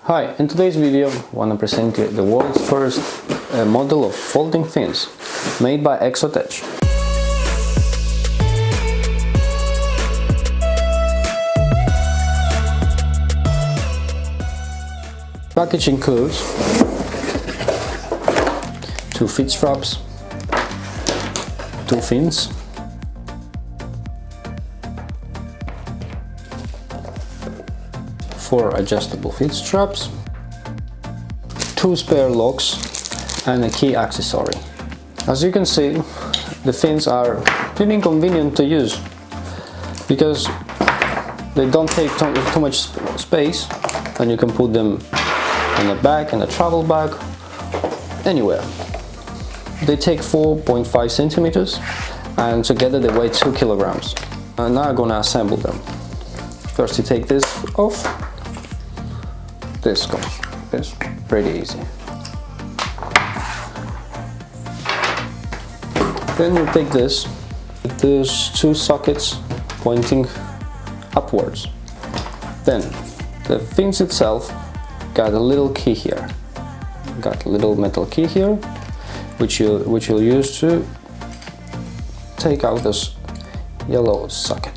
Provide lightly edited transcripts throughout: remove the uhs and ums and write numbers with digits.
Hi, in today's video I want to present you the world's first model of folding fins made by Exotech. Package includes 2 feed straps, 2 fins, four adjustable feed straps, 2 spare locks and a key accessory. As you can see, the fins are pretty inconvenient to use because they don't take too much space, and you can put them in a bag, in a travel bag, anywhere. They take 4.5 centimeters and together they weigh 2 kilograms. And now I'm gonna assemble them. First you take this off. This goes. It's pretty easy. Then you take this with those 2 sockets pointing upwards. Then the fins itself got a little key here. Got a little metal key here, which you'll use to take out those yellow sockets.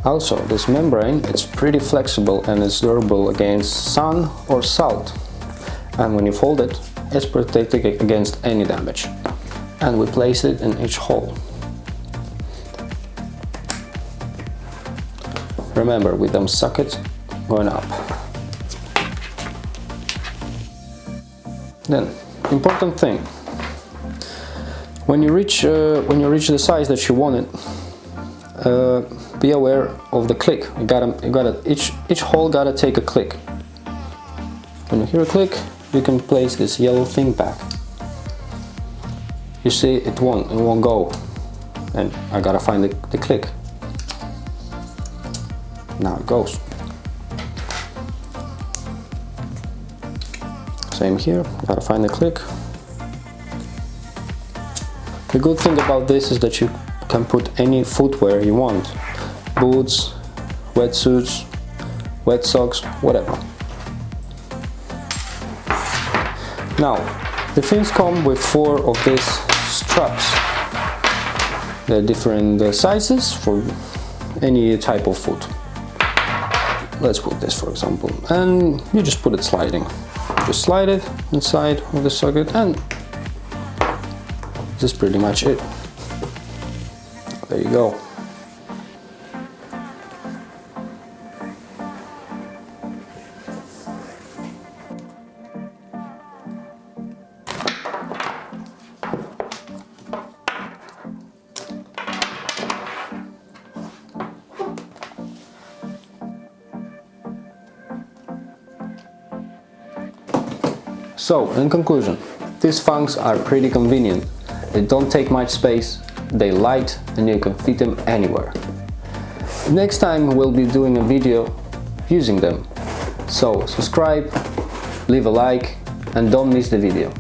Also, this membrane, it's pretty flexible and it's durable against sun or salt. And when you fold it, it's protected against any damage. And we place it in each hole. Remember, with them sockets going up. Then, important thing, when you reach the size that you want it, be aware of the click. Each hole gotta take a click. When you hear a click, you can place this yellow thing back. You see, it won't go, and I gotta find the click. Now it goes. Same here, gotta find the click. The good thing about this is that you can put any footwear you want. Boots, wetsuits, wet socks, whatever. Now, the fins come with 4 of these straps. They're different sizes for any type of foot. Let's put this for example, and you just put it sliding. Just slide it inside of the socket, and this is pretty much it. There you go. So, in conclusion, these funks are pretty convenient. They don't take much space, they're light, and you can fit them anywhere. Next time we'll be doing a video using them. So, subscribe, leave a like, and don't miss the video.